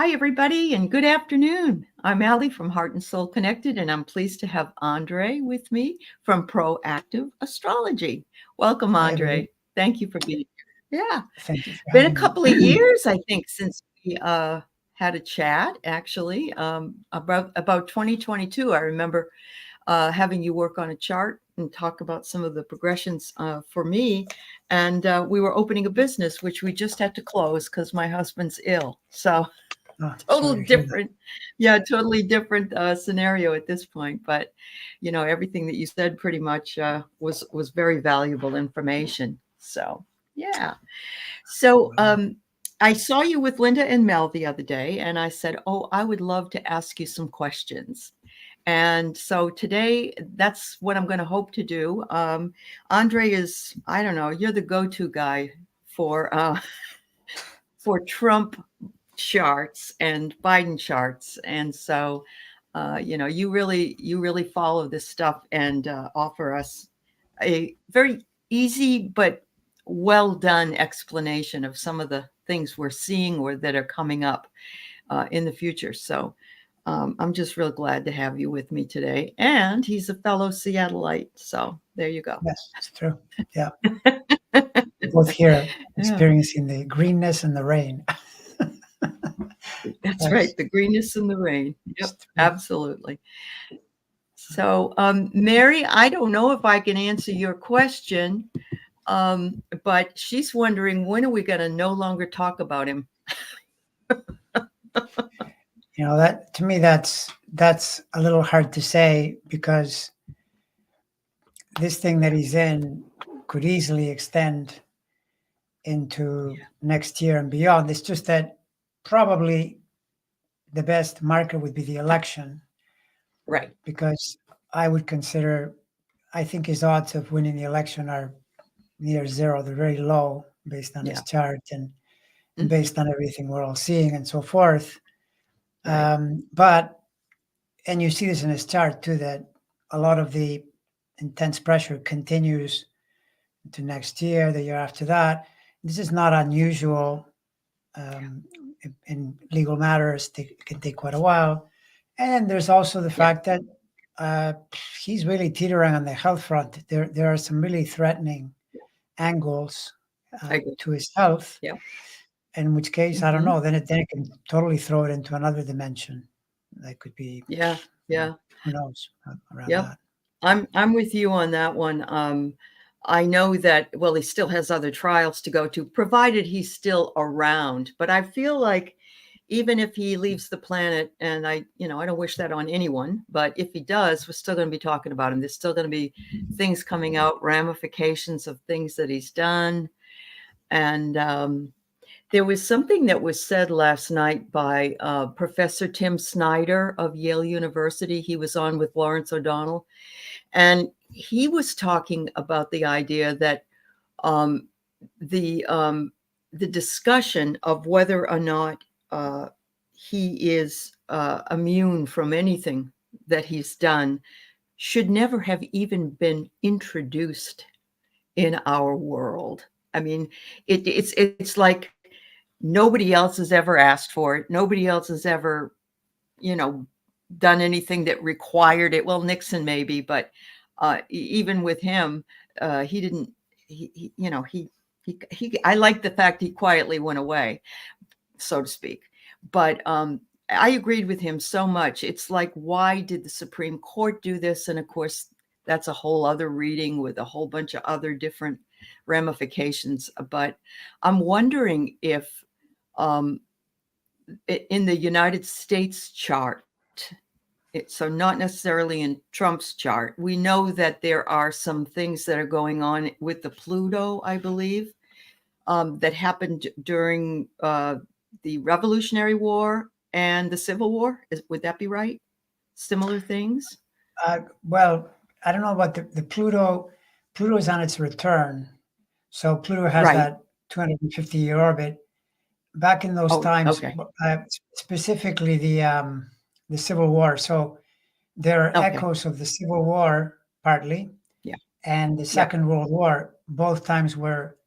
Hi, everybody, and good afternoon. I'm Allie from Heart and Soul Connected, and I'm pleased to have Andre with me from Active Astrology. Welcome, Hi, everyone. Andre. Thank you for being here. Yeah, Thank you for been a having me. couple of years, I think, since we had a chat. Actually, about 2022. I remember having you work on a chart and talk about some of the progressions for me. And we were opening a business, which we just had to close because my husband's ill. So Oh, total sorry to hear that. different, yeah, totally different scenario at this point. But everything that you said pretty much was very valuable information. So yeah. So Wow. I saw you with Linda and Mel the other day, and I said, oh, I would love to ask you some questions. And so today, that's what I'm going to hope to do. Andre is, I don't know, you're the go-to guy for for Trump charts and Biden charts, and so you really follow this stuff and offer us a very easy but well done explanation of some of the things we're seeing or that are coming up in the future. So I'm just real glad to have you with me today. And he's a fellow Seattleite, so there you go. Yes, it's true. Yeah, we're both here Yeah. experiencing the greenness and the rain. That's That's right, the greenness and the rain. it's Yep, true. absolutely. So, Mary, I don't know if I can answer your question, but she's wondering, when are we gonna no longer talk about him? That to me, that's a little hard to say because this thing that he's in could easily extend into Yeah. next year and beyond. It's just that probably the best marker would be the election Right. because I would consider, I think his odds of winning the election are near zero. They're very low based on his Yeah. chart and Mhm. based on everything we're all seeing and so forth. Right. But and you see this in his chart too, that a lot of the intense pressure continues to next year, the year after that. This is not unusual um, in legal matters. It can take quite a while. And there's also the Yeah. fact that uh, he's really teetering on the health front. There are some really threatening angles I agree. to his health. Yeah. In which case, I don't Mhm. know. Then it can totally throw it into another dimension. That could be, Yeah. Yeah. who knows around Yep. that. I'm with you on that one. I know that, well, he still has other trials to go to, provided he's still around. But I feel like even if he leaves the planet, and I don't wish that on anyone, but if he does, we're still going to be talking about him. There's still going to be things coming out, ramifications of things that he's done. And there was something that was said last night by Professor Tim Snyder of Yale University. He was on with Lawrence O'Donnell, and he was talking about the idea that um, the um, the discussion of whether or not he is immune from anything that he's done should never have even been introduced in our world. I mean, it's like nobody else has ever asked for it. Nobody else has ever, you know, done anything that required it. Well, Nixon maybe, but even with him, he didn't. He. I like the fact he quietly went away, so to speak. But I agreed with him so much. It's like, why did the Supreme Court do this? And of course, that's a whole other reading with a whole bunch of other different ramifications. But I'm wondering if um, in the United States chart, so not necessarily in Trump's chart, we know that there are some things that are going on with the Pluto, I believe, that happened during the Revolutionary War and the Civil War. Would that be right? Similar things? Well, I don't know about the Pluto. Pluto is on its return, so Pluto has Right. that 250-year orbit. Back in those Oh, times, okay. specifically the Civil War. So there are Okay. echoes of the Civil War partly, Yeah. and the Yep. Second World War. Both times were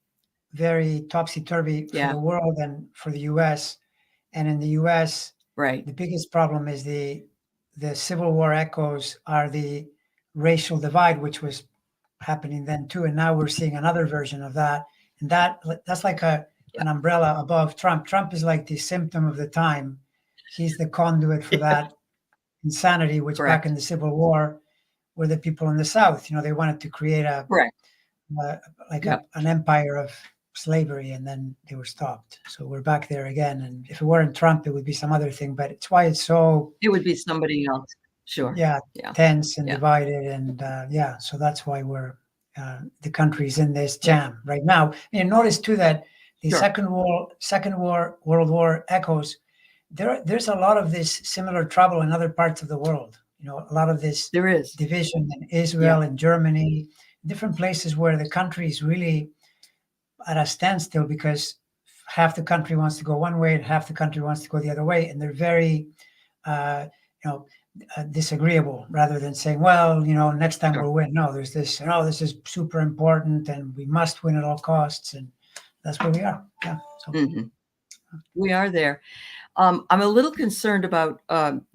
very topsy-turvy for Yeah. the world and for the U.S. And in the US, Right. the biggest problem is the Civil War echoes are the racial divide, which was happening then too. And now we're seeing another version of that. And that's like an umbrella above Trump. Trump is like the symptom of the time. He's the conduit for that insanity, which back Correct. in the Civil War were the people in the South. They wanted to create Correct. an empire of slavery, and then they were stopped. So we're back there again. And if it weren't Trump, it would be some other thing. But it's why it's so It would be somebody else. Sure. tense and divided. And so that's why we're the country's in this jam right now. And notice too that the Second World War echoes. There's a lot of this similar trouble in other parts of the world. A lot of this division in Israel and Germany, different places where the country is really at a standstill because half the country wants to go one way and half the country wants to go the other way, and they're very, disagreeable. Rather than saying, "Well, next time we'll win." No, there's this. This is super important, and we must win at all costs, and that's where we are. Yeah, so we are there. I'm a little concerned about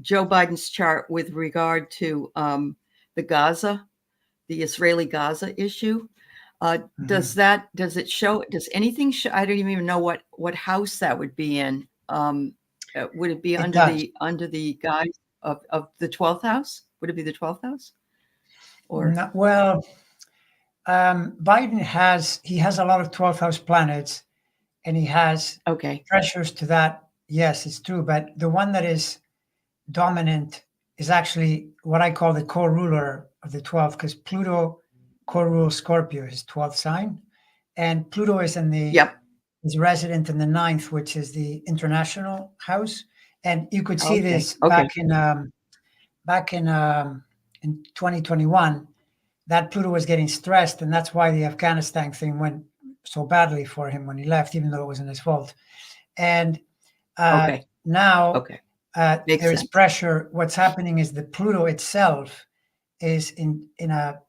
Joe Biden's chart with regard to the Israeli Gaza issue. Does it show? Does anything show? I don't even know what house that would be in. Would it be under the guise of the 12th house? Would it be the 12th house? Or no, well, Biden has a lot of 12th house planets, and he has pressures to that. Yes, it's true. But the one that is dominant is actually what I call the co-ruler of the 12th, because Pluto co-rules Scorpio, his 12th sign. And Pluto is is resident in the 9th, which is the international house. And you could see this back in 2021, that Pluto was getting stressed. And that's why the Afghanistan thing went so badly for him when he left, even though it wasn't his fault. And now there is pressure. What's happening is the Pluto itself is in a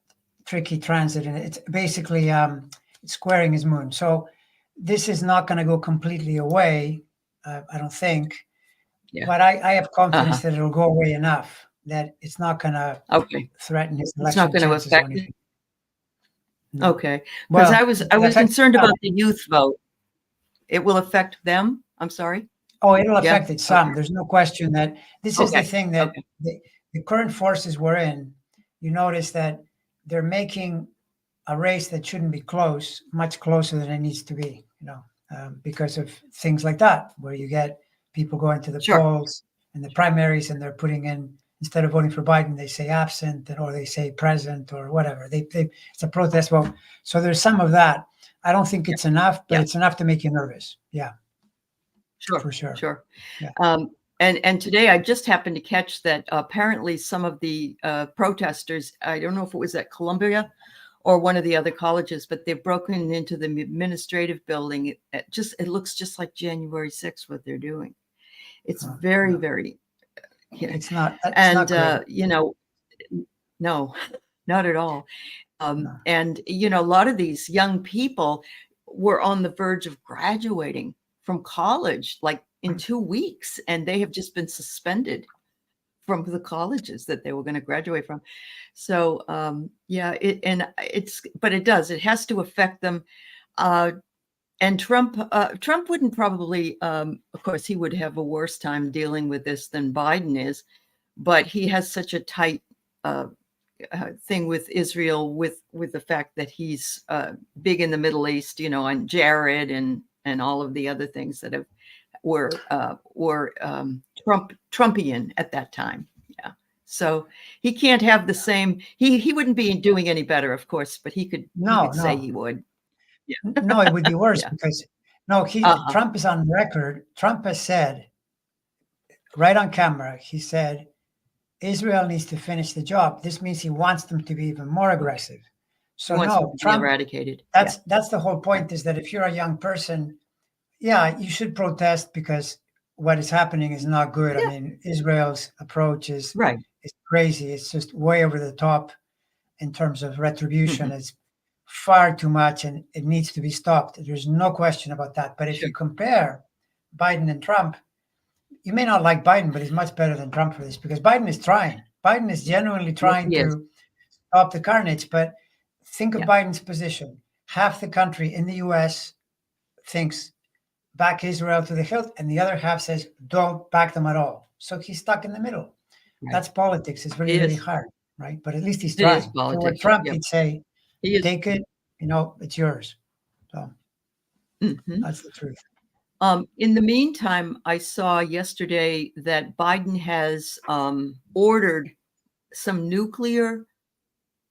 tricky transit, and it's basically it's squaring his moon. So this is not going to go completely away, I don't think. But I have confidence that it'll go away enough that it's not going to threaten his election. It's not going to affect it. No. Okay, because I was concerned about the youth vote. It will affect them. I'm sorry. Oh, it'll affect it some. There's no question that this is the thing that the current forces we're in. You notice that they're making a race that shouldn't be close, much closer than it needs to be, because of things like that, where you get people going to the polls in the primaries and they're putting in, instead of voting for Biden, they say absent or they say present or whatever. It's a protest vote. So there's some of that. I don't think it's enough, but it's enough to make you nervous. Yeah. Sure. For sure. Sure. Yeah. And today I just happened to catch that apparently some of the protesters, I don't know if it was at Columbia or one of the other colleges, but they've broken into the administrative building. It looks just like January 6th, what they're doing. It's very, very, it's not, and, no, not at all. And, a lot of these young people were on the verge of graduating from college, like in 2 weeks, and they have just been suspended from the colleges that they were going to graduate from. So, it has to affect them. And Trump wouldn't probably, of course, he would have a worse time dealing with this than Biden is, but he has such a tight thing with Israel, with the fact that he's big in the Middle East, on Jared and all of the other things that were Trumpian at that time. Yeah. So he can't have the same, he wouldn't be doing any better, of course, but he could say he would. Yeah. No, it would be worse because Trump is on record. Trump has said right on camera, he said, Israel needs to finish the job. This means he wants them to be even more aggressive. So Trump eradicated. That's the whole point, is that if you're a young person, you should protest because what is happening is not good. I mean, Israel's approach is crazy. It's just way over the top in terms of retribution. It's far too much and it needs to be stopped. There's no question about that. But if you compare Biden and Trump, you may not like Biden, but he's much better than Trump for this, because Biden is trying. Biden is genuinely Yes, trying he is. to stop the carnage. But think of Yeah. Biden's position. Half the country in the US thinks back Israel to the hilt, and the other half says don't back them at all. So he's stuck in the middle. Right. That's politics. It's really, It really is. hard, right? But at least he's It is trying. For where politics. Trump, Yep. he'd say, He is. take it, it's yours. So Mhm. that's the truth. In the meantime, I saw yesterday that Biden has ordered some nuclear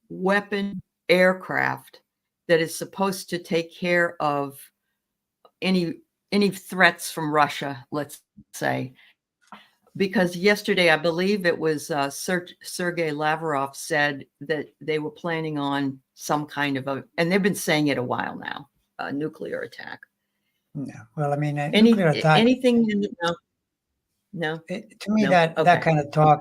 weapon aircraft that is supposed to take care of any threats from Russia, let's say. Because yesterday, I believe it was Sergei Lavrov said that they were planning on some kind of and they've been saying it a while now, a nuclear attack. No. Well, I mean, a nuclear attack. Anything? No. To me, No? that Okay. kind of talk,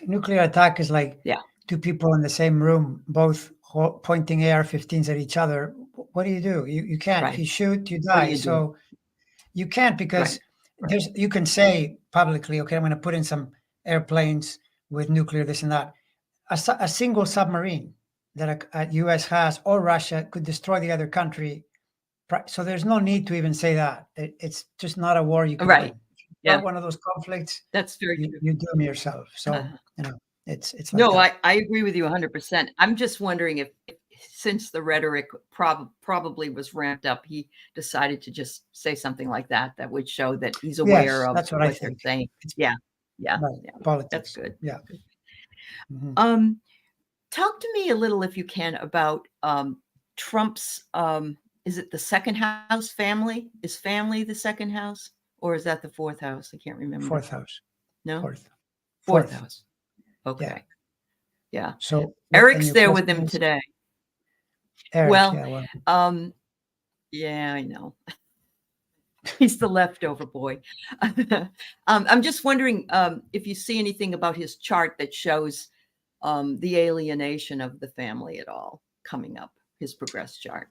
nuclear attack is like Yeah. two people in the same room, both pointing AR-15s at each other. What do? You can't. If Right. you shoot, you What do die. you do? So you can't, because Right. you can say publicly, okay, I'm going to put in some airplanes with nuclear, this and that. A single submarine that a U.S. has, or Russia, could destroy the other country. So there's no need to even say that. It's just not a war you can Right. win. Yeah. One of those conflicts, That's very true. you doom yourself. So Uh-huh. it's like No, that. I agree with you 100%. I'm just wondering if since the rhetoric probably was ramped up, he decided to just say something like that would show that he's aware Yes, of that's what I what they're think. saying. It's Yeah. right, That's politics. good. Yeah. Mhm. Talk to me a little, if you can, about Trump's is it the second house family? Is family the second house, or is that the fourth house? I can't remember. Fourth house. No? Fourth. Fourth house. Okay. Yeah. Yeah. So Eric's there with him today. Eric, Well, yeah, well, yeah, I know. He's the leftover boy. I'm just wondering if you see anything about his chart that shows the alienation of the family at all coming up, his progress chart.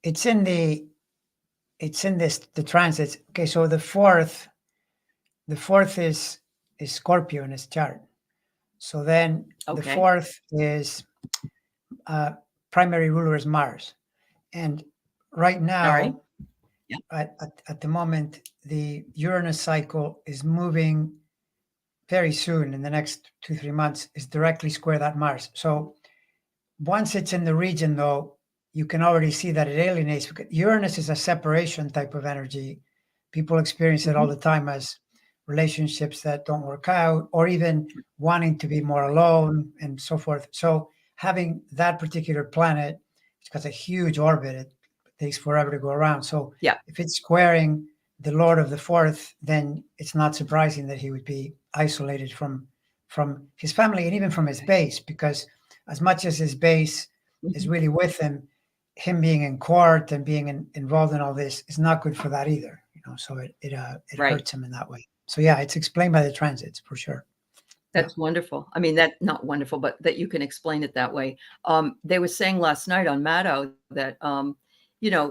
it's in the transits. Okay, so the fourth is Scorpio in his chart. So then the fourth is primary ruler is Mars. And right now, All right. Yeah. At the moment, the Uranus cycle is moving very soon, in the next 2-3 months, is directly square that Mars. So once it's in the region, though, you can already see that it alienates. Uranus is a separation type of energy. People experience it all the time as relationships that don't work out, or even wanting to be more alone and so forth. So having that particular planet, it's got a huge orbit. It takes forever to go around. So if it's squaring the Lord of the fourth, then it's not surprising that he would be isolated from his family and even from his base, because as much as his base is really with him being in court and being involved in all this is not good for that either. So it hurts him in that way. So yeah, it's explained by the transits for sure. That's wonderful. I mean, that not wonderful, but that you can explain it that way. They were saying last night on Maddow that,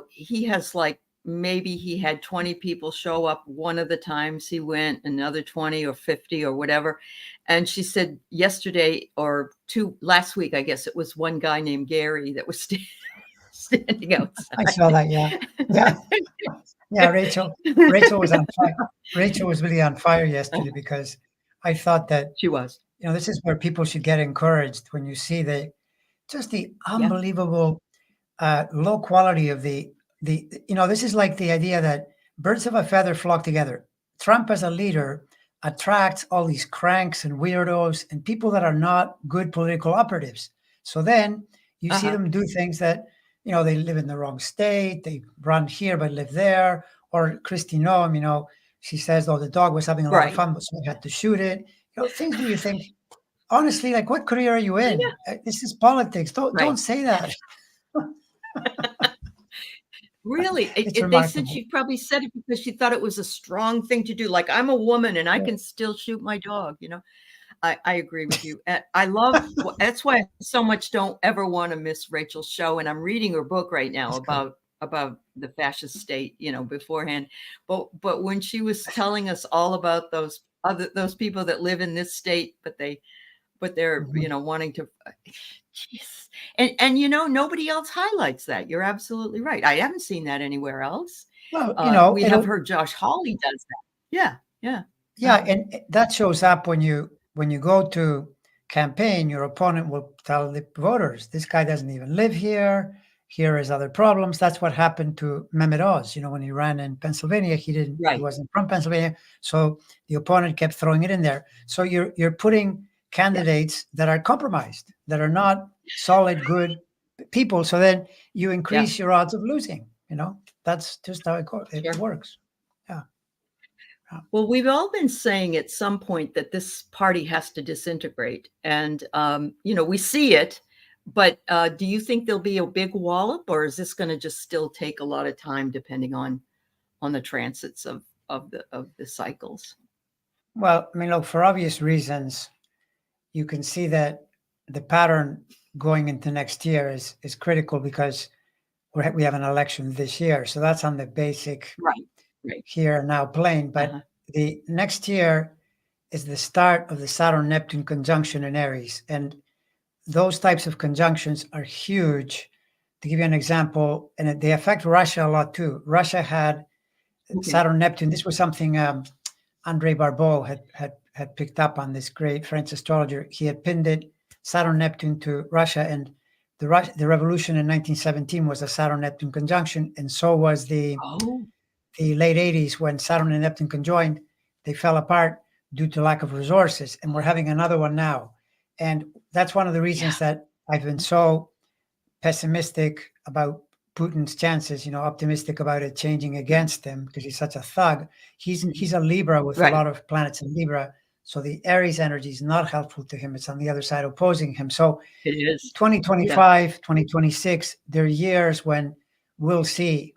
he has maybe he had 20 people show up one of the times he went, another 20 or 50 or whatever. And she said yesterday or last week, I guess it was one guy named Gary that was standing outside. I saw that. Yeah. Rachel was on fire. Rachel was really on fire yesterday because I thought that she was. This is where people should get encouraged when you see the unbelievable low quality of the this is like the idea that birds of a feather flock together. Trump as a leader attracts all these cranks and weirdos and people that are not good political operatives. So then you see them do things that, they live in the wrong state, they run here but live there. Or Kristi Noem, she says, the dog was having a lot of fun, so we had to shoot it. Things where you think, honestly, like, what career are you in? This is politics. Don't say that. Really? They said she probably said it because she thought it was a strong thing to do. Like, I'm a woman and I can still shoot my dog, I agree with you. I love, that's why I so much don't ever want to miss Rachel's show. And I'm reading her book right now about about the fascist state, beforehand. But when she was telling us all about those people that live in this state, but they're Mhm. wanting to. Jeez. And nobody else highlights that. You're absolutely right. I haven't seen that anywhere else. Well, We have it'll heard Josh Hawley does that. Yeah, yeah. yeah, and that shows up when you go to campaign, your opponent will tell the voters, this guy doesn't even live here. Here is other problems. That's what happened to Mehmet Oz. When he ran in Pennsylvania, he Right. wasn't from Pennsylvania. So the opponent kept throwing it in there. So you're putting candidates that are compromised, that are not solid, good people. So then you increase your odds of losing. That's just how it Sure. works. Yeah. Well, we've all been saying at some point that this party has to disintegrate, and we see it. But do you think there'll be a big wallop, or is this going to just still take a lot of time, depending on the transits of the cycles? Well, I mean, look, for obvious reasons, you can see that the pattern going into next year is critical because we have an election this year. So that's on the basic Right. here and now plane. But the next year is the start of the Saturn Neptune conjunction in Aries. And those types of conjunctions are huge. To give you an example, and they affect Russia a lot too. Russia had Saturn Neptune. This was something Andre Barbeau had picked up on, this great French astrologer. He had pinned it, Saturn Neptune, to Russia, and the revolution in 1917 was a Saturn Neptune conjunction, and so was the late 80s when Saturn and Neptune conjoined. They fell apart due to lack of resources, and we're having another one now. And that's one of the reasons that I've been so pessimistic about Putin's chances, optimistic about it changing against him because he's such a thug. He's a Libra with a lot of planets in Libra. So the Aries energy is not helpful to him. It's on the other side opposing him. So It is. 2025, 2026, they're years when we'll see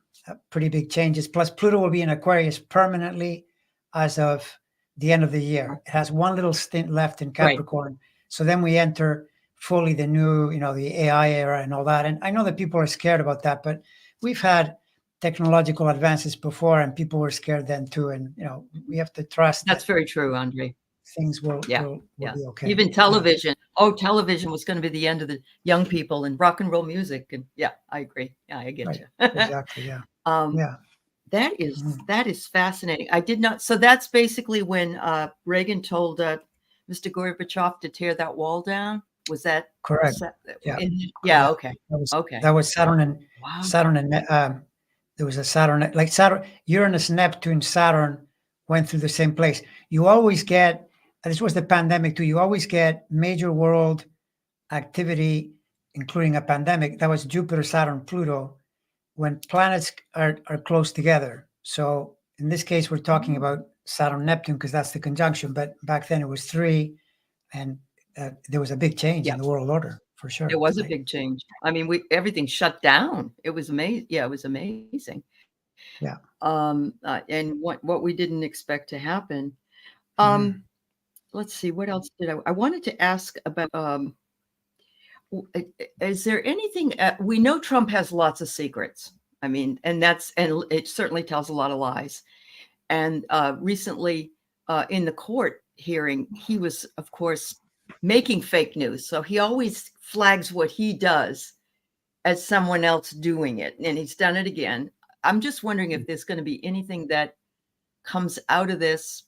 pretty big changes. Plus, Pluto will be in Aquarius permanently as of the end of the year. It has one little stint left in Capricorn. Right. So then we enter fully the new, the AI era and all that. And I know that people are scared about that, but we've had technological advances before and people were scared then too. And, we have to trust that's very true, Andre. Things will be okay. Even television. Television was going to be the end of the young people and rock and roll music. And I agree. Yeah, I get you. Exactly. Yeah. That is fascinating. I did not. So that's basically when Reagan told Mr. Gorbachev to tear that wall down. Was that correct? Yeah. Okay. That was Saturn and Saturn and there was a Saturn, like Saturn, Uranus, Neptune, Saturn went through the same place. You always get, this was the pandemic too, you always get major world activity, including a pandemic. That was Jupiter, Saturn, Pluto, when planets are close together. So in this case, we're talking about Saturn, Neptune, because that's the conjunction. But back then it was 3, and there was a big change in the world order, for sure. There was a big change. I mean, everything shut down. It was amazing. Yeah, it was amazing. Yeah. And what we didn't expect to happen. Let's see, what else did I wanted to ask about, is there anything, we know Trump has lots of secrets. I mean, and it certainly tells a lot of lies. And recently in the court hearing, he was, of course, making fake news. So he always flags what he does as someone else doing it. And he's done it again. I'm just wondering if there's going to be anything that comes out of this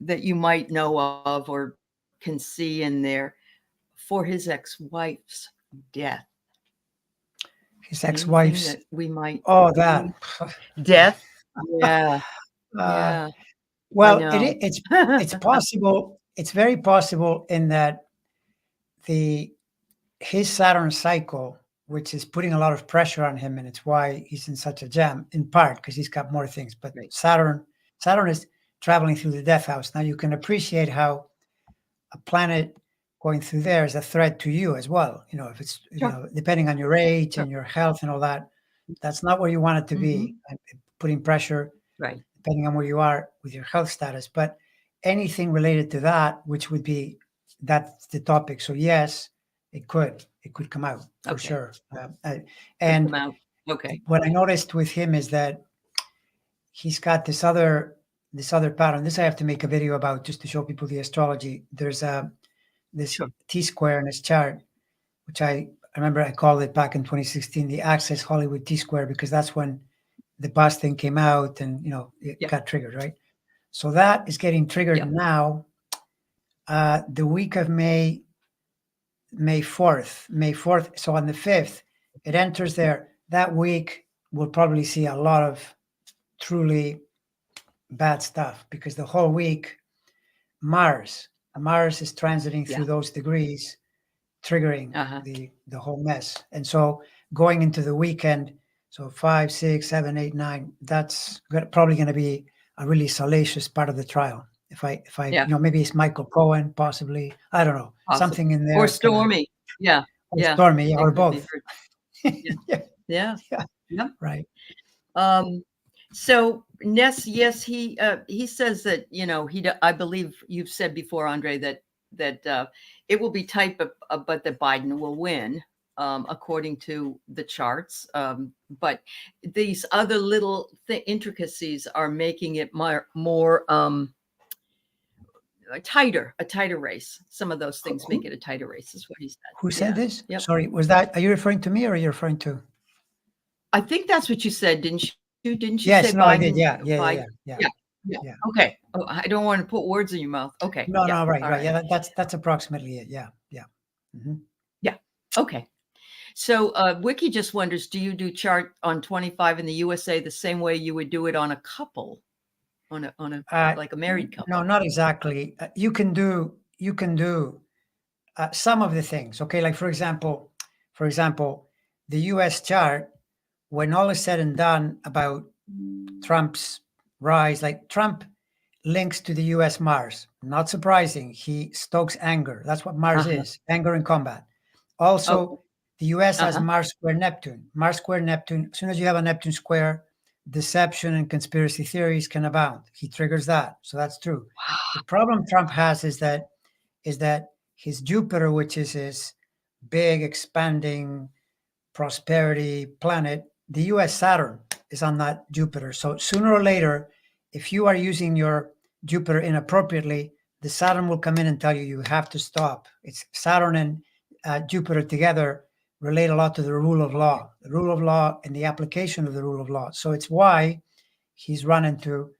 that you might know of or can see in there for his ex-wife's death. His ex-wife's that we might that death. Yeah. Well, it's possible. It's very possible in that his Saturn cycle, which is putting a lot of pressure on him, and it's why he's in such a jam, in part because he's got more things. But Saturn is traveling through the death house. Now you can appreciate how a planet going through there is a threat to you as well. If it's, depending on your age and your health and all that, that's not where you want it to be. Putting pressure, depending on where you are with your health status. But anything related to that, which would be, that's the topic. So yes, it could come out for sure. And Okay. what I noticed with him is that he's got this other pattern. This I have to make a video about just to show people the astrology. There's this Sure. T-square in his chart, which I remember I called it back in 2016 the Access Hollywood T-square, because that's when the bus thing came out and it Yeah. got triggered, right? So that is getting triggered Yeah. now. The week of May 4th. So on the 5th, it enters there. That week, we'll probably see a lot of truly bad stuff, because the whole week, Mars is transiting Yeah. through those degrees, triggering Uh-huh. the whole mess. And so going into the weekend, so 5, 6, 7, 8, 9, that's probably going to be a really salacious part of the trial. If I, Yeah. maybe it's Michael Cohen, possibly. I don't know. Possible. Something in there. Or is gonna, stormy. Yeah. or Yeah. stormy, It or could be both. very, yeah. Yeah, Yeah. yeah, Yeah. right. So Ness, yes, he says that, I believe you've said before, Andre, that it will be tight, but that Biden will win, according to the charts. But these other little intricacies are making it more a tighter race. Some of those things make it a tighter race, is what he said. Who said this? Yep. Sorry, are you referring to me, or are you referring to? I think that's what you said, didn't you? Didn't you Yes, say no, Biden? I did. Yeah. Yeah. Okay. Oh, I don't want to put words in your mouth. Okay. No, Yeah. right. All right. Yeah, that's approximately it. Yeah. Mm-hmm. Yeah. Okay. So Wiki just wonders, do you do chart on 25 in the USA the same way you would do it on a couple, on a like a married couple? No, not exactly. You can do some of the things. Okay, like for example, the U.S. chart, when all is said and done about Trump's rise, like Trump links to the U.S. Mars. Not surprising. He stokes anger. That's what Mars is, anger and combat. Also, the U.S. has Mars square Neptune. Mars square Neptune. As soon as you have a Neptune square, deception and conspiracy theories can abound. He triggers that. So that's true. Wow. The problem Trump has is that his Jupiter, which is his big, expanding prosperity planet, the U.S. Saturn is on that Jupiter. So sooner or later, if you are using your Jupiter inappropriately, the Saturn will come in and tell you you have to stop. It's Saturn and Jupiter together relate a lot to the rule of law and the application of the rule of law. So it's why he's run into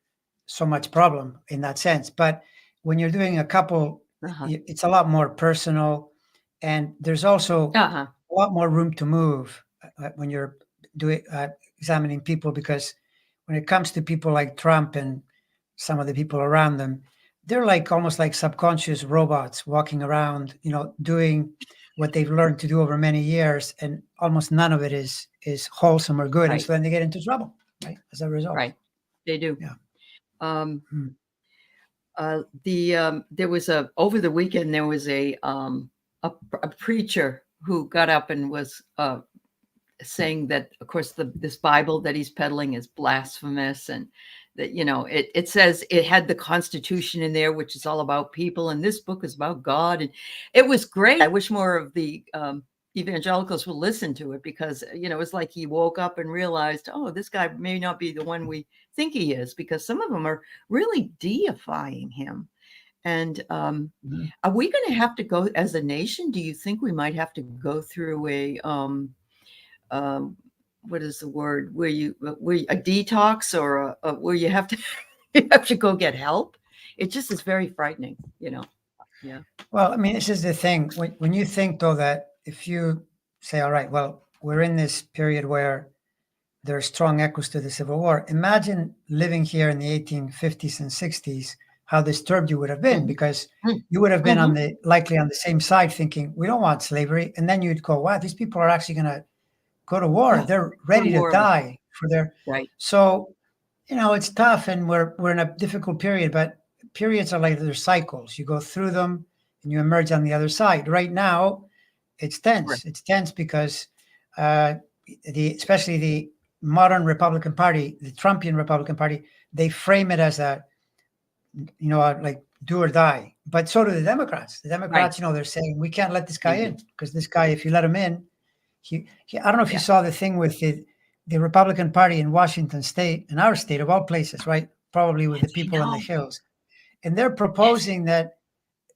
so much problem in that sense. But when you're doing a couple, it's a lot more personal, and there's also a lot more room to move when you're doing examining people, because when it comes to people like Trump and some of the people around them, they're like almost like subconscious robots walking around, doing what they've learned to do over many years, and almost none of it is wholesome or good. And so then they get into trouble, right? As a result. Right. They do. Yeah. There was over the weekend, there was a preacher who got up and was saying that, of course, this Bible that he's peddling is blasphemous, and that, it says it had the Constitution in there, which is all about people, and this book is about God. And it was great. I wish more of the evangelicals will listen to it, because it's like he woke up and realized, oh, this guy may not be the one we think he is, because some of them are really deifying him. And are we going to have to go as a nation? Do you think we might have to go through a what is the word, where a detox, or where you have to go get help? It just is very frightening, Yeah. Well, I mean, this is the thing. When you think, though, that if you say, all right, well, we're in this period where there are strong echoes to the Civil War. Imagine living here in the 1850s and 60s, how disturbed you would have been, because you would have been likely on the same side thinking, we don't want slavery. And then you'd go, wow, these people are actually going to go to war. Yeah. They're ready to die for their. Right. So, it's tough, and we're in a difficult period, but periods are like their cycles. You go through them and you emerge on the other side. Right now, it's tense. Right. It's tense because especially the modern Republican Party, the Trumpian Republican Party, they frame it as a like do or die. But so do the Democrats. The Democrats, they're saying we can't let this guy in, because this guy, if you let him in, I don't know if you saw the thing with the the Republican Party in Washington State, in our state of all places, right? Probably with the Yes, I people on the know. hills. And they're Yes. proposing that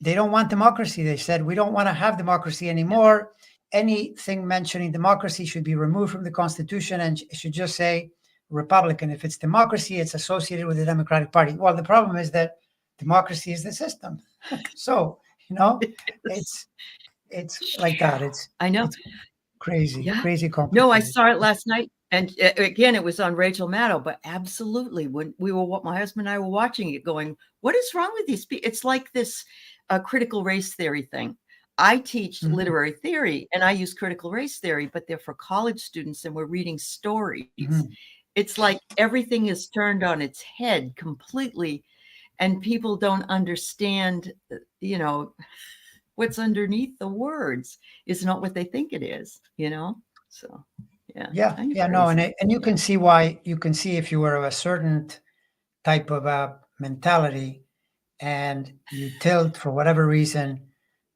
they don't want democracy. They said, we don't want to have democracy anymore. Anything mentioning democracy should be removed from the Constitution and it should just say Republican. If it's democracy, it's associated with the Democratic Party. Well, the problem is that democracy is the system. So, Yes. it's like that. It's I know. it's crazy, Yeah. crazy No, I complicated. saw it last night, and again, it was on Rachel Maddow. But absolutely, when my husband and I were watching it, going, "What is wrong with these people?" It's like this critical race theory thing. I teach Mhm, literary theory, and I use critical race theory, but they're for college students, and we're reading stories. mhm. It's like everything is turned on its head completely, and people don't understand. What's underneath the words is not what they think it is. So yeah, Yeah, kind of yeah, no, crazy. and you Yeah. can see why. You can see if you were of a certain type of mentality and you tilt for whatever reason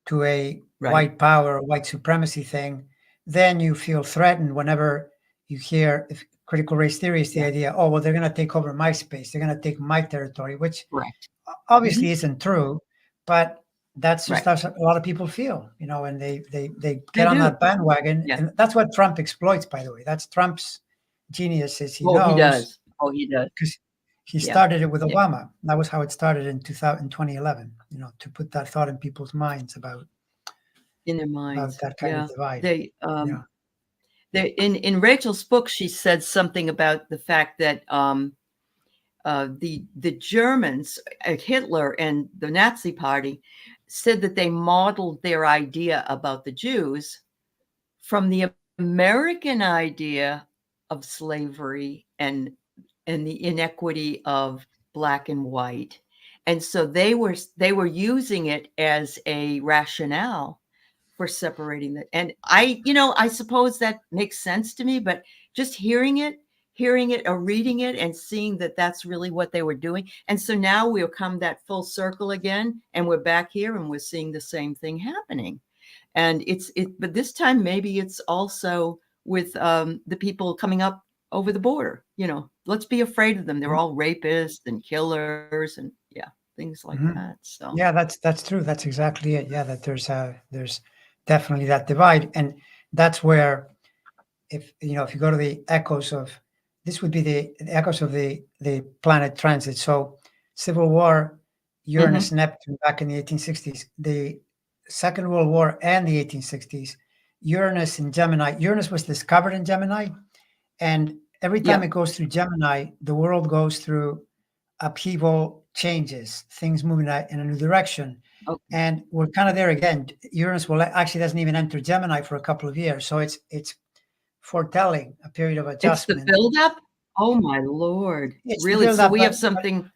to a Right. white power, white supremacy thing, then you feel threatened whenever you hear if critical race theory is the Yeah. idea, oh, well, they're going to take over my space, they're going to take my territory, which Correct. obviously Mhm. isn't true, but that's just Right. how a lot of people feel, and they They get on do. that bandwagon, Yeah. and that's what Trump exploits, by the way. That's Trump's genius is he Oh, he knows does. Oh, he does. because he Yeah. started it with Yeah. Obama. That was how it started in 2011, to put that thought in people's minds In their about minds. that kind of Yeah. divide. They Yeah. in Rachel's book, she said something about the fact that the Germans, Hitler and the Nazi Party, said that they modeled their idea about the Jews from the American idea of slavery and the inequity of black and white. And so they were using it as a rationale for separating that. And I suppose that makes sense to me, but just hearing it or reading it and seeing that that's really what they were doing. And so now we'll come that full circle again, and we're back here and we're seeing the same thing happening. And but this time maybe it's also with the people coming up over the border. Let's be afraid of them. They're all rapists and killers and yeah, things like Mhm. that. So Yeah, that's true. That's exactly it. Yeah, that there's definitely that divide, and that's where if you go to the echoes of this would be the echoes of the planet transit. So Civil War, mhm. Uranus, Neptune back in the 1860s, the Second World War and the 1860s, Uranus in Gemini. Uranus was discovered in Gemini, and every time it Yep. goes through Gemini, the world goes through upheaval, changes, things moving in a new direction. Okay. And we're kind of there again. Uranus will actually doesn't even enter Gemini for a couple of years, so it's foretelling a period of It's the adjustment. buildup? Oh my lord. It's the Really? build So up, we have but something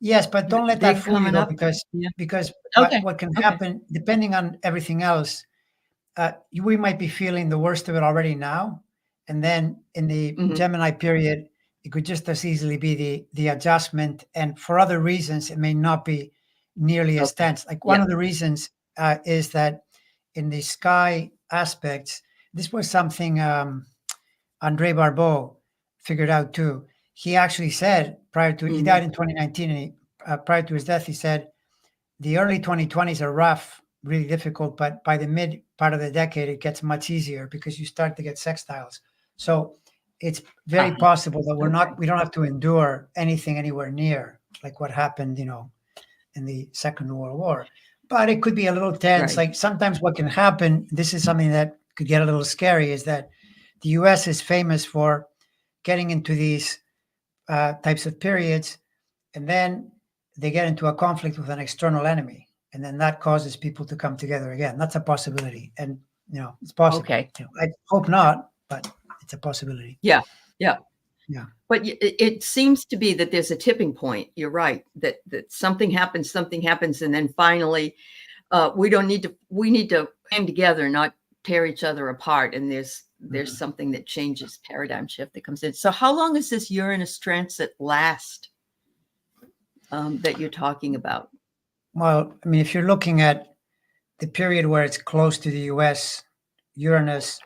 yes, but don't let that big fool you coming though, up? because Yeah. because what Okay. what can Okay. happen depending on everything else, we might be feeling the worst of it already now, and then in the Mhm. Gemini period, it could just as easily be the adjustment, and for other reasons, it may not be nearly as Okay. tense. Like one Yeah. of the reasons is that in the sky aspects, this was something Andre Barbeau figured out too. He actually said he Mhm. died in 2019, and prior to his death, he said the early 2020s are rough, really difficult, but by the mid part of the decade, it gets much easier because you start to get sextiles. So it's very Uh-huh. possible that Okay. we don't have to endure anything anywhere near like what happened, in the Second World War. But it could be a little tense. Right. Like sometimes what can happen, this is something that could get a little scary, is that the US is famous for getting into these types of periods, and then they get into a conflict with an external enemy, and then that causes people to come together again. That's a possibility, and it's possible. Okay. I hope not, but it's a possibility. Yeah. Yeah. Yeah. But it seems to be that there's a tipping point. You're right. That something happens, and then finally, we need to hang together, not tear each other apart. And there's Mhm. something that changes, paradigm shift that comes in. So how long does this Uranus transit last that you're talking about? Well, I mean, if you're looking at the period where it's close to the US, Uranus,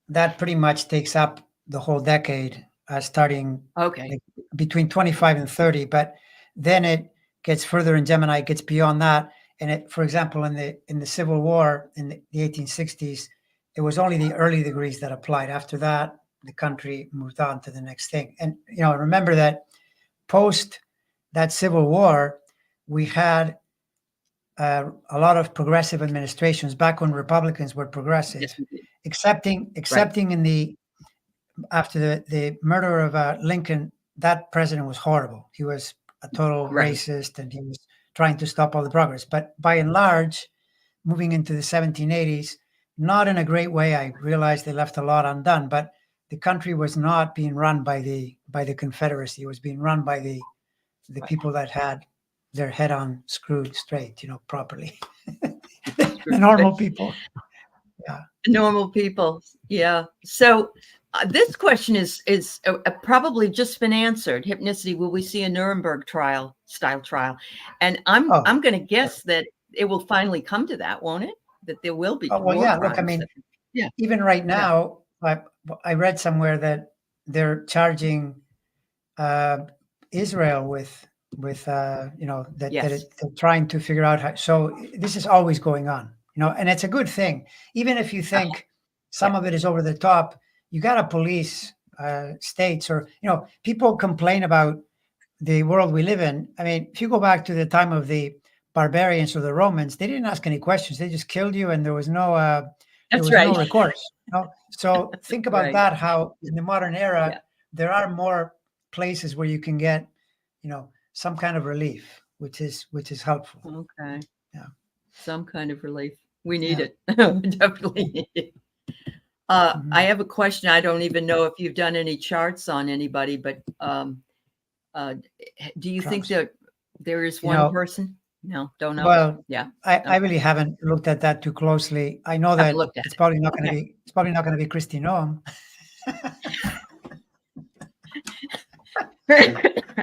that pretty much takes up the whole decade, starting Okay. like between 25 and 30, but then it gets further in Gemini, it gets beyond that. And it, for example, in the Civil War in the 1860s, it was only the early degrees that applied. After that, the country moved on to the next thing. And remember that post that Civil War, we had a lot of progressive administrations back when Republicans were progressive, Yes, we did. excepting in the after the murder of Lincoln. That president was horrible. He was a total Right. racist, and he was trying to stop all the progress. But by and large, moving into the 1780s, not in a great way. I realized they left a lot undone, but the country was not being run by the Confederacy. It was being run by the people that had their head on screwed straight, properly. The normal people. Yeah. Normal people. Yeah. So this question is probably just been answered. Hypnicity. Will we see a Nuremberg style trial? And I'm going to guess that it will finally come to that, won't it? That there will be. Well, yeah. Look, I mean, even right now, I read somewhere that they're charging Israel with they're trying to figure out how. So this is always going on, and it's a good thing. Even if you think some of it is over the top, you got to police states, or people complain about the world we live in. I mean, if you go back to the time of the barbarians or the Romans, they didn't ask any questions. They just killed you, and there was no no recourse. So think about that. How in the modern era there are more places where you can get, some kind of relief, which is helpful. Okay. Yeah. Some kind of relief. We need it. Definitely need it. I have a question. I don't even know if you've done any charts on anybody, but do you think that there is one person? No, don't know. Well, I really haven't looked at that too closely. I know that it's probably not going to be. It's probably not going to be Kristi Noem.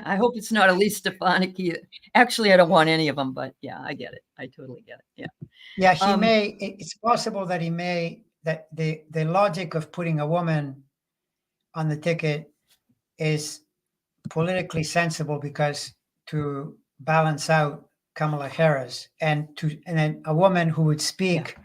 I hope it's not Elise Stefanik either. Actually, I don't want any of them, but yeah, I get it. I totally get it. Yeah, he may. It's possible that he may. That the logic of putting a woman on the ticket is politically sensible, because to balance out Kamala Harris and then a woman who would speak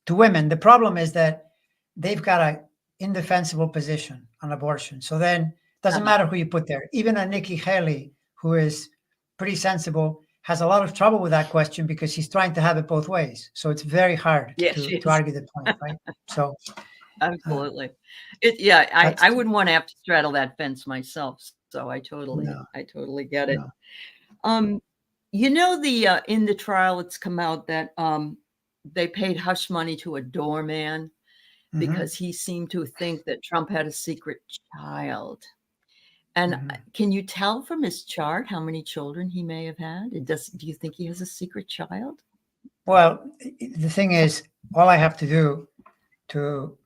to women. The problem is that they've got an indefensible position on abortion. So then it doesn't matter who you put there. Even a Nikki Haley, who is pretty sensible, has a lot of trouble with that question because she's trying to have it both ways. So it's very hard to argue the point, right? So absolutely. I wouldn't want to have to straddle that fence myself. So I totally get it. No. In the trial, it's come out that they paid hush money to a doorman because he seemed to think that Trump had a secret child. And can you tell from his chart how many children he may have had? Do you think he has a secret child? Well, the thing is, all I have to do to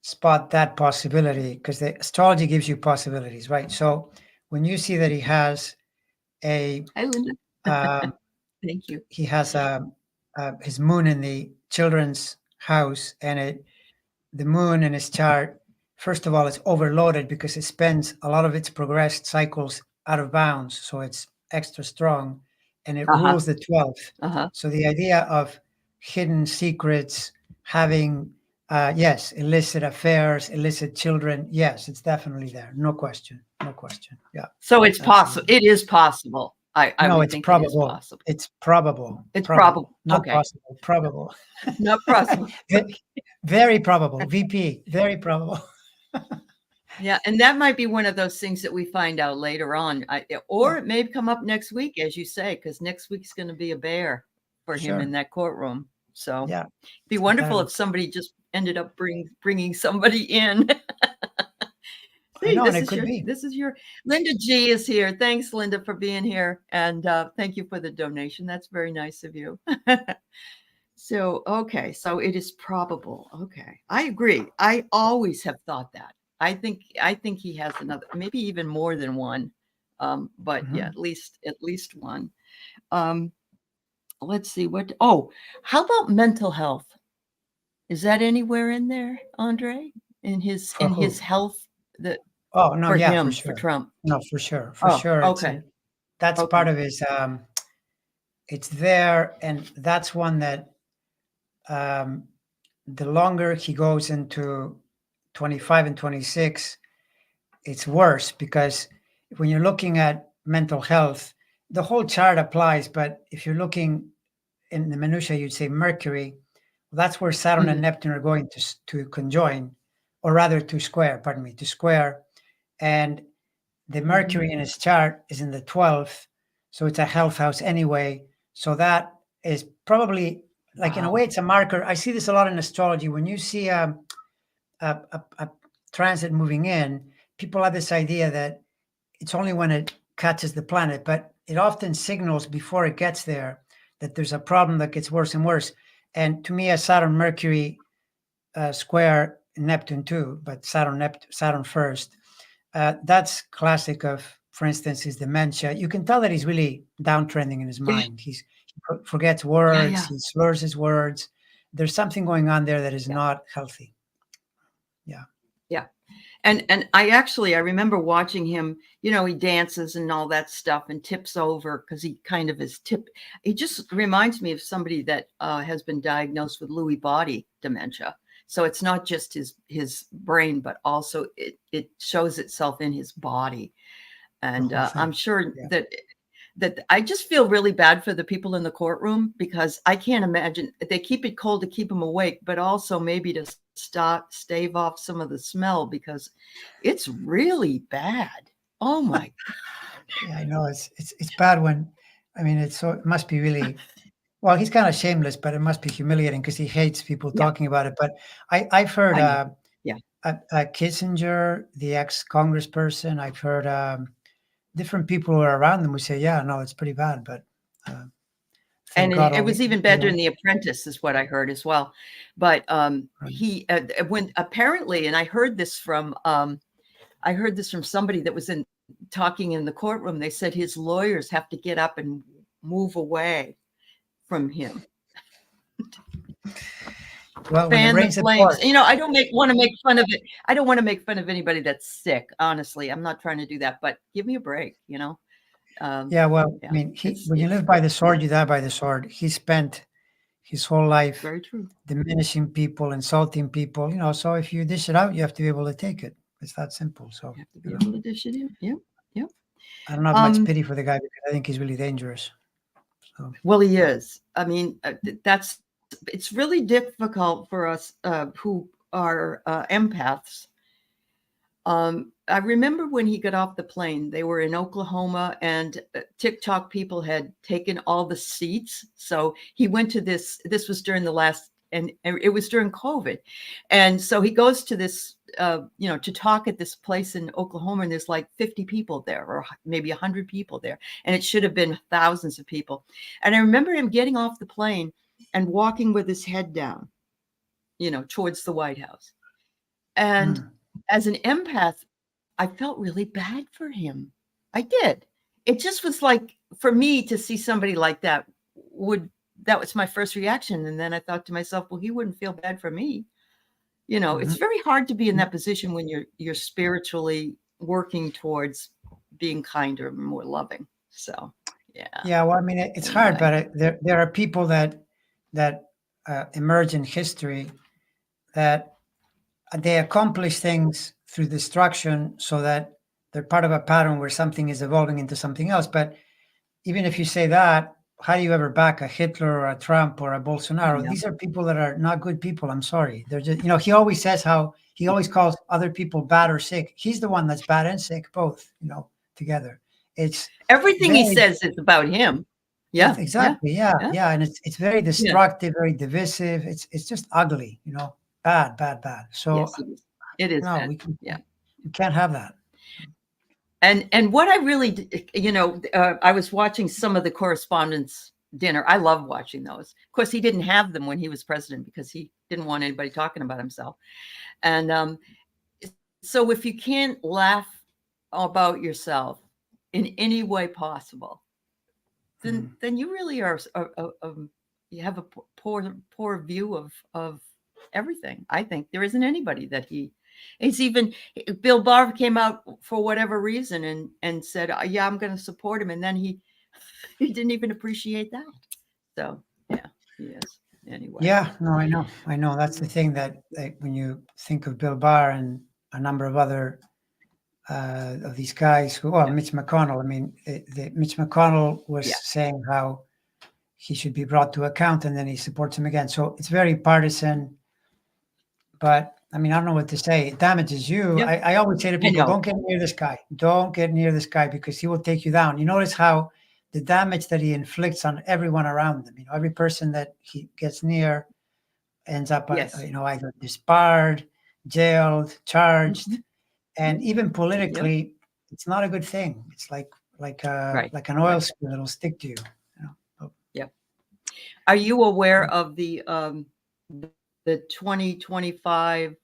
spot that possibility, because the astrology gives you possibilities, right? So when you see that he has a Hi, Linda. Thank you. He has his moon in the children's house, and the moon in his chart, first of all, it's overloaded because it spends a lot of its progressed cycles out of bounds, so it's extra strong, and it rules the 12th. So the idea of hidden secrets, having illicit affairs, illicit children, yes, it's definitely there. No question. Yeah. So it's possible. It is possible. It's probable. It's probable. It's probable. Not possible. Probable. Not possible. Very probable. VP. Very probable. Yeah, and that might be one of those things that we find out later on, or it may come up next week, as you say, because next week's going to be a bear for him in that courtroom. So it'd be wonderful if somebody just ended up bringing somebody in. See, this is your Linda G is here. Thanks, Linda, for being here, and thank you for the donation. That's very nice of you. So it is probable. Okay, I agree. I always have thought that. I think he has another, maybe even more than one, but at least one. Let's see how about mental health? Is that anywhere in there, Andre? In his health The Oh no, for yeah, for him, for sure. Trump. No, for sure, for Oh, sure. okay. That's part Okay. of his. It's there, and that's one that um, the longer he goes into 25 and 26, it's worse because when you're looking at mental health, the whole chart applies. But if you're looking in the minutia, you'd say Mercury. That's where Saturn and Mhm. Neptune are going to conjoin, or rather to square. Pardon me, to square. And the Mhm. Mercury in his chart is in the 12th, so it's a health house anyway. So that is probably like in a way Wow. it's a marker. I see this a lot in astrology. When you see a transit moving in, people have this idea that it's only when it catches the planet, but it often signals before it gets there that there's a problem that gets worse and worse. And to me, a Saturn Mercury square Neptune too, but Saturn first. That's classic of, for instance, his dementia. You can tell that he's really downtrending in his Yeah. mind. He forgets Yeah, words. yeah, He slurs his words. There's something going on there that is yeah, not healthy. Yeah. yeah. And I remember watching him, he dances and all that stuff and tips over because he kind of is he just reminds me of somebody that has been diagnosed with Lewy body dementia. So it's not just his brain, but also it shows itself in his body. The And whole I'm thing. sure Yeah. that I just feel really bad for the people in the courtroom because I can't imagine they keep it cold to keep them awake, but also maybe to stave off some of the smell because it's really bad. Oh my Yeah, I know it's bad when, I mean, it must be really, well, he's kind of shameless, but it must be humiliating because he hates people Yeah, talking about it. But I've heard I know. Yeah. Kissinger, the ex-congressperson, I've heard different people who are around them who say, yeah, no, it's pretty bad, but uh, And thank God it all the, was even you better know, in The Apprentice is what I heard as well. But right. he when apparently, and I heard this from somebody that was talking in the courtroom. They said his lawyers have to get up and move away from him, Well, when it fan the rains, it flames. pours. I don't want to make fun of it. I don't want to make fun of anybody that's sick. Honestly, I'm not trying to do that. But give me a break. Yeah, well, I Yeah, mean, when you it's live by the yeah, sword, you die by the sword. He spent his whole life very true. diminishing people, insulting people, so if you dish it out, you have to be able to take it. It's that simple. So, You have to be able to dish it in. Yeah, yeah. I don't have much Um, pity for the guy because I think he's really dangerous. So, Well, he is. I mean, it's really difficult for us who are empaths. I remember when he got off the plane, they were in Oklahoma, and TikTok people had taken all the seats. So he went to this. This was during the last, and it was during COVID, and so he goes to this, to talk at this place in Oklahoma, and there's like 50 people there, or maybe 100 people there, and it should have been thousands of people. And I remember him getting off the plane and walking with his head down, towards the White House. And mm, as an empath, I felt really bad for him. I did. It just was like for me to see somebody like that that was my first reaction. And then I thought to myself, well, he wouldn't feel bad for me. It's mhm. very hard to be in that position when you're spiritually working towards being kinder and more loving. So yeah. Yeah, well, I mean, it's hard, Anyway. but there are people that emerge in history that they accomplish things through destruction so that they're part of a pattern where something is evolving into something else. But even if you say that, how do you ever back a Hitler or a Trump or a Bolsonaro? Yeah. These are people that are not good people. I'm sorry. They're just, he always says how he always calls other people bad or sick. He's the one that's bad and sick, both, together. It's Everything he very, says is about him. Yeah. Yeah. exactly. Yeah. Yeah. Yeah. And it's very Yeah. destructive, very divisive. It's just ugly, bad, bad, bad. So Yes, it is. It is no, bad. Yeah. we can't have that. And what I really, I was watching some of the correspondence dinner. I love watching those. Of course, he didn't have them when he was president because he didn't want anybody talking about himself. And so if you can't laugh about yourself in any way possible, Mm. then you really are, you have a poor view of everything. I think there isn't anybody that he It's even Bill Barr came out for whatever reason and said, "Yeah, I'm going to support him," and then he didn't even appreciate that. So yeah, he is anyway. Yeah, no, I know. That's the thing that when you think of Bill Barr and a number of other of these guys who, well, Mitch McConnell. I mean, Mitch McConnell was Yeah. saying how he should be brought to account, and then he supports him again. So it's very partisan. But I mean, I don't know what to say. It damages you. Yep. I always say to I people, know. don't get near this guy. Don't get near this guy because he will take you down. You notice how the damage that he inflicts on everyone around him. You know, every person that he gets near ends up, Yes. either disbarred, jailed, charged, Mhm. and even Yep. politically, it's not a good thing. It's like Right. an oil spill that'll stick to you. You know? Yep. Are you aware of the 2025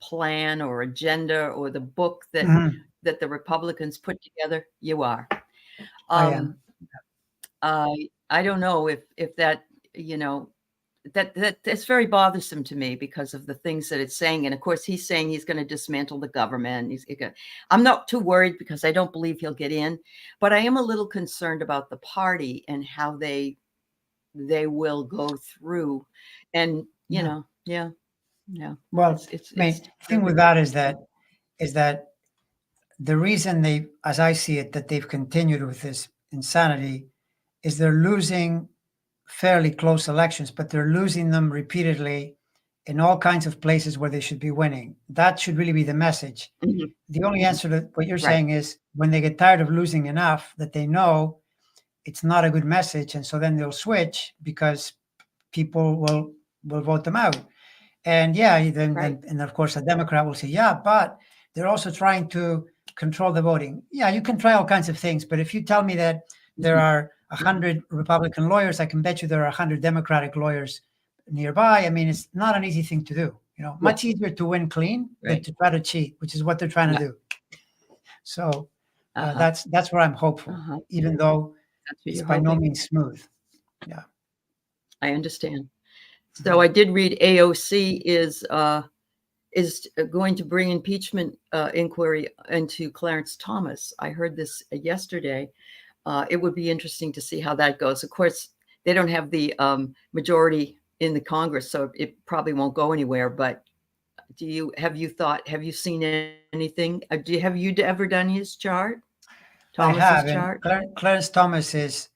plan or agenda or the book that Mhm. that the Republicans put together? You are. I am. I don't know if that, you know, that's very bothersome to me because of the things that it's saying. And of course, he's saying he's going to dismantle the government. I'm not too worried because I don't believe he'll get in, but I am a little concerned about the party and how they will go through. And you know, yeah. Well, It's I mean, the thing with terrific. that is that the reason they, as I see it, that they've continued with this insanity is they're losing fairly close elections, but they're losing them repeatedly in all kinds of places where they should be winning. That should really be the message. Mhm. The only answer to what you're Right. saying is when they get tired of losing enough that they know it's not a good message, and so then they'll switch because people will vote them out. And yeah, then Right. and of course a Democrat will say, yeah, but they're also trying to control the voting. Yeah, you can try all kinds of things, but if you tell me that there Mhm. are 100 Republican lawyers, I can bet you there are 100 Democratic lawyers nearby. I mean, it's not an easy thing to do. You know, Yeah. much easier to win clean than Right. to try to cheat, which is what they're trying Yeah. to do. So Uh-huh. that's where I'm hopeful, Uh-huh. even though That's what it's you're by no hoping. means smooth. Yeah. I understand. So Mhm. I did read AOC is going to bring impeachment inquiry into Clarence Thomas. I heard this yesterday. It would be interesting to see how that goes. Of course, they don't have the majority in the Congress, so it probably won't go anywhere. But have you seen anything? Have you ever done his chart, I Thomas's have, and chart? Clarence Thomas is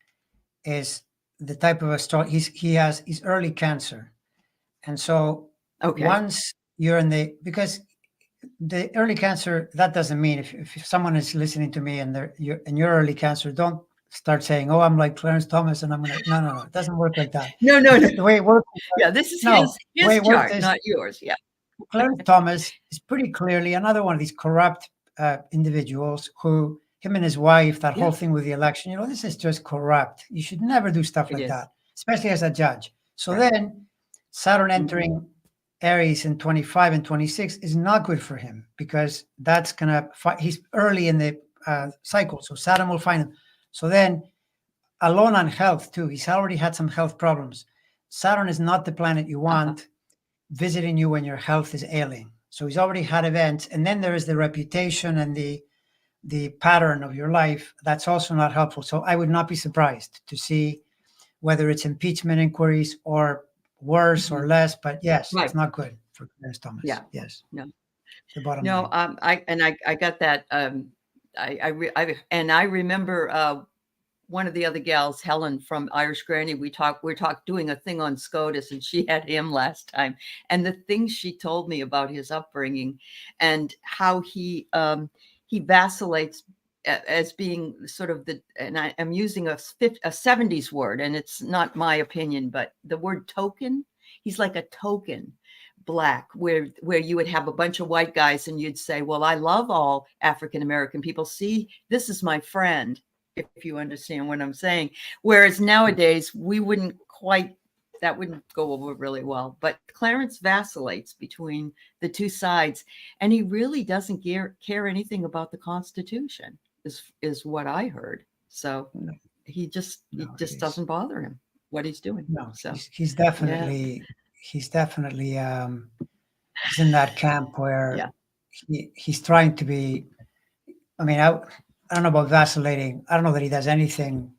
the type of he's early cancer, and so Okay. once you're in the because the early cancer, that doesn't mean if someone is listening to me and you're early cancer, don't start saying, oh, I'm like Clarence Thomas and I'm gonna no, it doesn't work like that. No, no, no. The way it works, Yeah, this is no, the way his it works chart, is not yours. Yeah. Clarence Thomas is pretty clearly another one of these corrupt individuals who, him and his wife, that whole Yeah, thing with the election, this is just corrupt. You should never do stuff it like is. that, especially as a judge. So Right. then Saturn Mhm. entering Aries in 25 and 26 is not good for him because that's going to, he's early in the cycle. So Saturn will find him. So then alone on health too, he's already had some health problems. Saturn is not the planet you Uh-huh. want visiting you when your health is ailing. So he's already had events, and then there is the reputation and the pattern of your life. That's also not helpful. So I would not be surprised to see whether it's impeachment inquiries or worse or Mhm. less. But yes, it's Right. not good for Clarence Thomas. Yeah. Yes, No. the bottom No, line. I got that. I remember one of the other gals, Helen from Irish Granny. We talked doing a thing on SCOTUS, and she had him last time. And the things she told me about his upbringing and how he vacillates as being sort of and I'm using a 70s word, and it's not my opinion, but the word token. He's like a token black where you would have a bunch of white guys and you'd say, well, I love all African American people. See, this is my friend, if you understand what I'm saying. Whereas nowadays we wouldn't quite, that wouldn't go over really well. But Clarence vacillates between the two sides, and he really doesn't care anything about the Constitution, is what I heard. So No, it no, just doesn't bother him what he's doing. no, So he's yeah. definitely he's in that camp where Yeah. he's trying to be. I mean, I don't know about vacillating. I don't know that he does anything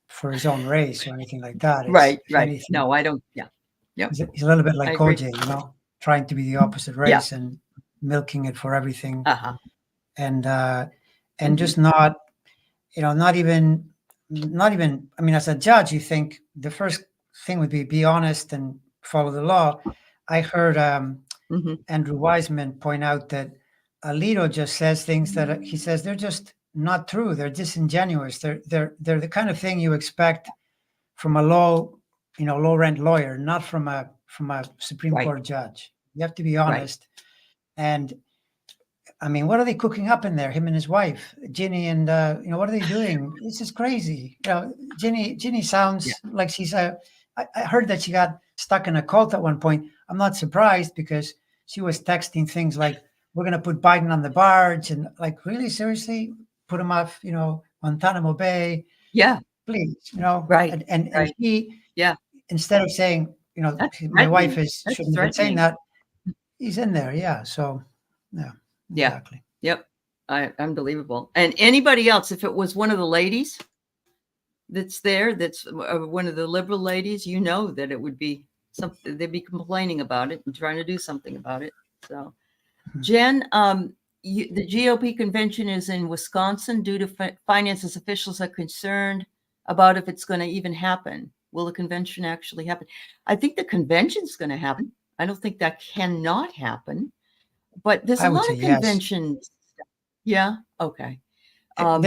for his own race or anything like that. It's, Right, if right. anything, No, I don't. Yeah. Yep. he's a little bit I like agree. OJ, trying to be the opposite Yeah. race and milking it for everything, Uh-huh. and Mhm. just not, not even. I mean, as a judge, you think the first thing would be honest and follow the law. I heard Mhm. Andrew Wiseman point out that Alito just says things that he says they're just not true. They're disingenuous. They're the kind of thing you expect from a low rent lawyer, not from a Supreme Right, Court judge. You have to be right. honest. And I mean, what are they cooking up in there? Him and his wife, Ginny, and what are they doing? This is crazy. Ginny Yeah. sounds like she's a. I heard that she got stuck in a cult at one point. I'm not surprised because she was texting things like, "We're going to put Biden on the barge," and like, really, seriously, put him off, Guantanamo Bay, Yeah. please, Right, and right. he, Yeah. instead of saying, That's my wife threatening. That's shouldn't have been saying threatening. that, he's in there, yeah. So, yeah, Yeah. exactly. Yep. Unbelievable. And anybody else, if it was one of the ladies that's there, that's one of the liberal ladies, that it would be something, they'd be complaining about it and trying to do something about it. So, Jen, the GOP convention is in Wisconsin due to finances. Officials are concerned about if it's going to even happen. Will the convention actually happen? I think the convention's going to happen. I don't think that cannot happen. But there's I a would lot say of yes. conventions. Yeah. Okay. It'll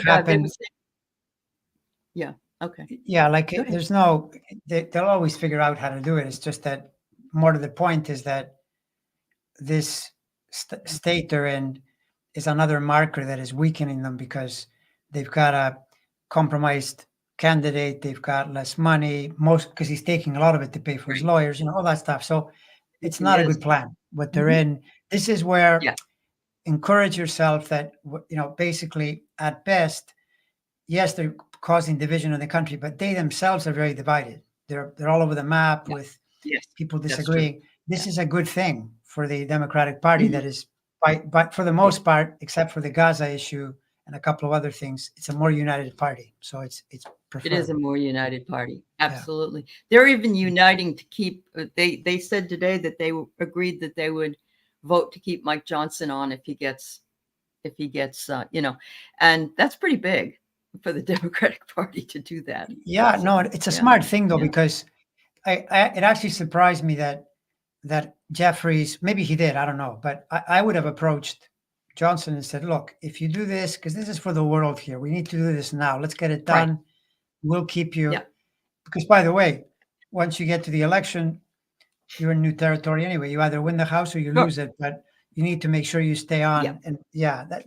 happen. Yeah. Okay. Yeah, like Go ahead. there's no, they'll always figure out how to do it. It's just that more to the point is that this state they're in is another marker that is weakening them because they've got a compromised candidate. They've got less money, most because he's taking a lot of it to pay for his Right. lawyers, all that stuff. So it's He not a is. good plan. What they're Mhm. in. This is where Yeah. encourage yourself that basically at best, yes, they're causing division in the country, but they themselves are very divided. They're all over the map Yeah. with Yes. people That's true. disagreeing. This is a good thing for the Democratic Party. Mhm. That is, but for the most part, except for the Gaza issue and a couple of other things, it's a more united party. So it's It is a preferred. more united party. Yeah. Absolutely. They're even uniting to keep, they said today that they agreed that they would vote to keep Mike Johnson on if he gets, and that's pretty big for the Democratic Party to do that. Yeah, no, So, it's a yeah. smart thing though, Yeah. because it actually surprised me that Jeffries, maybe he did, I don't know, but I would have approached Johnson and said, look, if you do this, because this is for the world here, we need to do this now. Let's get it Right. done. We'll keep you. Yeah. Because by the way, once you get to the election, you're in new territory anyway. You either win the House or you Sure. lose it, but you need to make sure you stay on. Yeah. And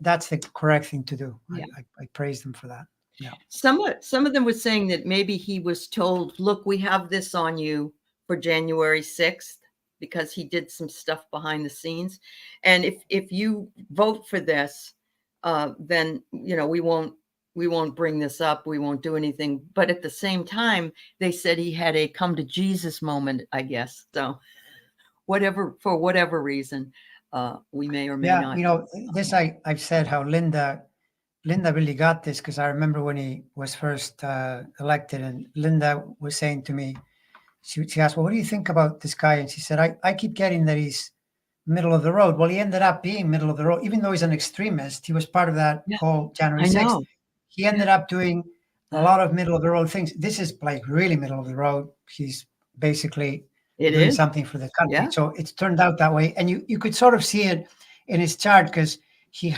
that's the correct thing to do. Yeah. I praise them for that. Yeah. Some of them were saying that maybe he was told, look, we have this on you for January 6th because he did some stuff behind the scenes. And if you vote for this, then, we won't bring this up. We won't do anything. But at the same time, they said he had a come to Jesus moment, I guess. So for whatever reason, we may or may Yeah. not. This, I've said how Linda really got this because I remember when he was first elected, and Linda was saying to me, she asked, well, what do you think about this guy? And she said, I keep getting that he's middle of the road. Well, he ended up being middle of the road, even though he's an extremist. He was part of that Yeah, whole January I 6th. know. He ended up doing a lot of middle of the road things. This is like really middle of the road. He's basically It doing is. something for the country. Yeah. So it's turned out that way. And you could sort of see it in his chart because he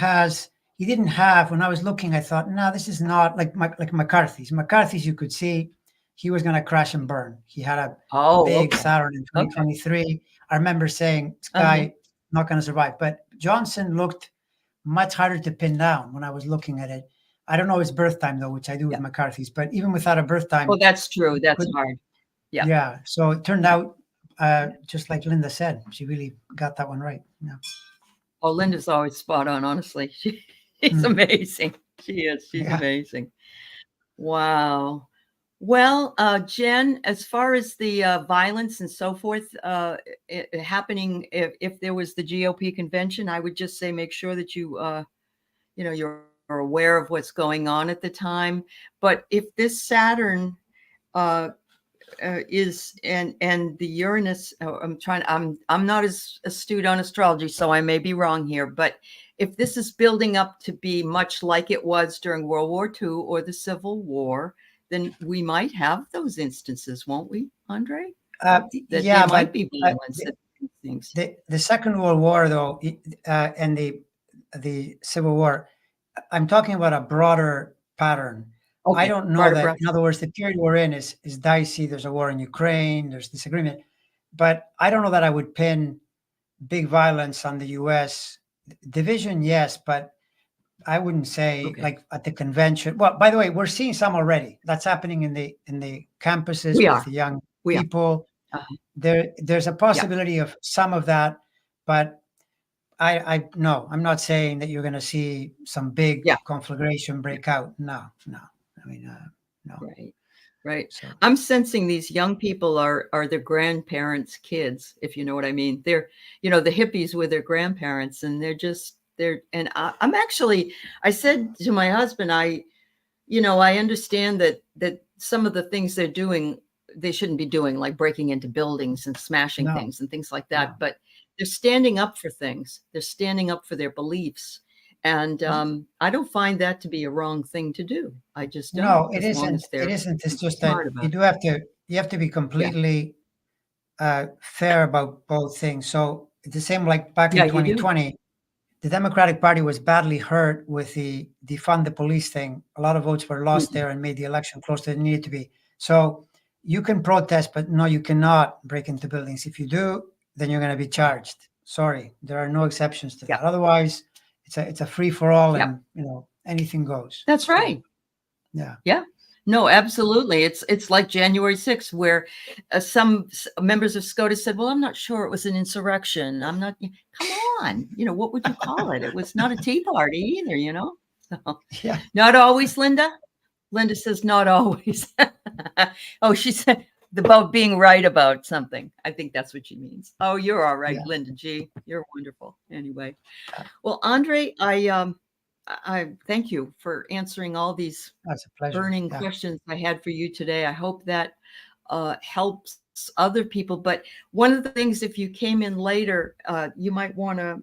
didn't have, when I was looking, I thought, no, this is not like McCarthy's. McCarthy's, you could see he was going to crash and burn. He had a big Okay. Saturn in 2023. I remember saying, this guy not going to survive. But Johnson looked much harder to pin down when I was looking at it. I don't know his birth time, though, which I do with McCarthy's. But even without a birth time. Well, that's true. That's hard. Yeah. Yeah. So it turned out, just like Linda said, she really got that one right. Yeah. Oh, Linda's always spot on, honestly. She's amazing. She is. She's amazing. Wow. Well, Jen, as far as the violence and so forth happening, if there was the GOP convention, I would just say make sure that you're aware of what's going on at the time. But if this Saturn is and the Uranus, I'm not as astute on astrology, so I may be wrong here, but if this is building up to be much like it was during World War II or the Civil War, then we might have those instances, won't we, Andre? That Yeah, there might but be violence at these things. the Second World War, though, and the Civil War, I'm talking about a broader pattern. I Okay, don't know broader that. brush. In other words, the period we're in is dicey. There's a war in Ukraine. There's disagreement, but I don't know that I would pin big violence on the U.S. Division. Yes, but I wouldn't say Okay, like at the convention. Well, by the way, we're seeing some already. That's happening in the campuses we with are. the young We are. people. Uh-huh. There's a Yeah, possibility of some of that, but I no, I'm not saying that you're going to see some big yeah, conflagration yeah. break out. No, no. I mean, no. Right. Right. So I'm sensing these young people are their grandparents' kids, if you know what I mean. They're, the hippies with their grandparents, and and I'm actually, I said to my husband, I understand that some of the things they're doing, they shouldn't be doing, like breaking into buildings and smashing no, things and things like that. no. But they're standing up for things. They're standing up for their beliefs. And I don't find that to be a wrong thing to do. I just don't, No, it as long isn't. as It they're isn't. It's just that smart about you it. do have to be Yeah. completely fair about both things. So the same like back Yeah, in you do. 2020, the Democratic Party was badly hurt with the defund the police thing. A lot of votes were lost Mhm. there and made the election closer than it needed to be. So you can protest, but no, you cannot break into buildings. If you do, then you're going to be charged. Sorry, there are no exceptions to Yeah. that. Otherwise, it's a free for all, Yeah. and anything goes. That's So right. yeah, Yeah. No, absolutely. It's like January 6th, where some members of SCOTUS said, "Well, I'm not sure it was an insurrection. I'm not." Come on, what would you call it? It was not a tea party either. So, yeah, not always, Linda. Linda says, "Not always." Oh, she said about being right about something. I think that's what she means. Oh, you're all right, yeah. Linda G. You're wonderful. Anyway, Uh, well, Andre, I thank you for answering all these That's a pleasure. burning Yeah. questions I had for you today. I hope that helps other people. But one of the things, if you came in later, you might want to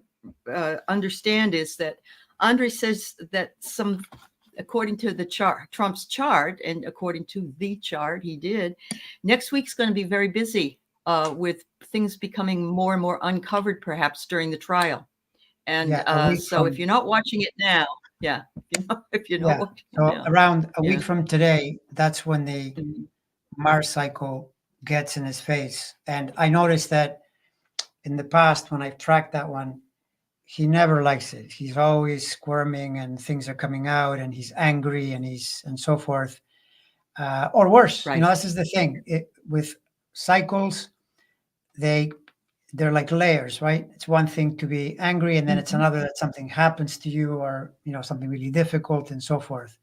understand is that Andre says that according to the chart, Trump's chart, and according to the chart he did, next week's going to be very busy with things becoming more and more uncovered, perhaps during the trial. And Yeah, a week so if from you're not watching it now, yeah, if you're not yeah. watching it So now, around a week yeah. from today, that's when the Mhm. Mars cycle gets in his face. And I noticed that in the past when I've tracked that one, he never likes it. He's always squirming and things are coming out and he's angry and so forth. Or worse, Right. this is the thing. With cycles, they they're like layers, right? It's one thing to be angry, and then it's Mhm. another that something happens to you, or something really difficult, and so forth.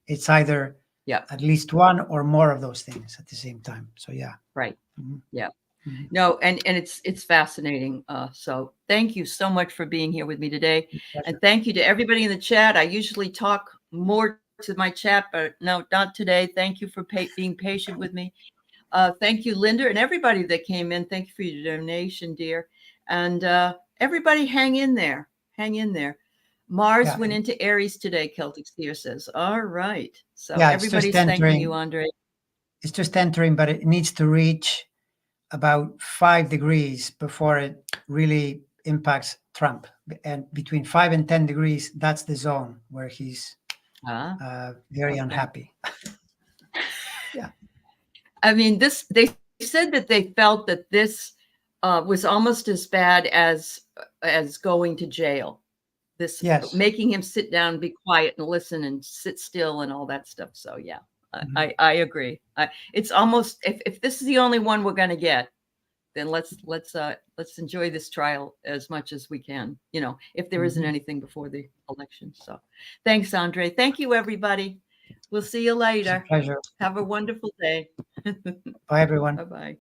It's either Yeah. at least one or more of those things at the same time. So yeah. Right. Mhm, Yeah. mhm. No, and it's fascinating. So thank you so much for being here with me today, and Pleasure. thank you to everybody in the chat. I usually talk more to my chat, but no, not today. Thank you for being patient with me. Thank you, Linda, and everybody that came in. Thank you for your donation, dear. And everybody, hang in there. Hang in there. Mars Yeah, went into Aries today, Celtic Seer says. All right. So yeah. everybody's thanking you, Andre. It's just entering, but it needs to reach about 5 degrees before it really impacts Trump. And between 5 and 10 degrees, that's the zone where he's Ah, very okay. unhappy. Yeah. I mean, they said that they felt that this was almost as bad as going to jail. This Yes. making him sit down, be quiet, and listen, and sit still, and all that stuff. So yeah, Mhm. I agree. It's almost, if this is the only one we're going to get, then let's enjoy this trial as much as we can. If there isn't Mhm. anything before the election. So, thanks, Andre. Thank you, everybody. We'll see you It's a later. pleasure. Have a wonderful day. Bye, everyone. Bye-bye.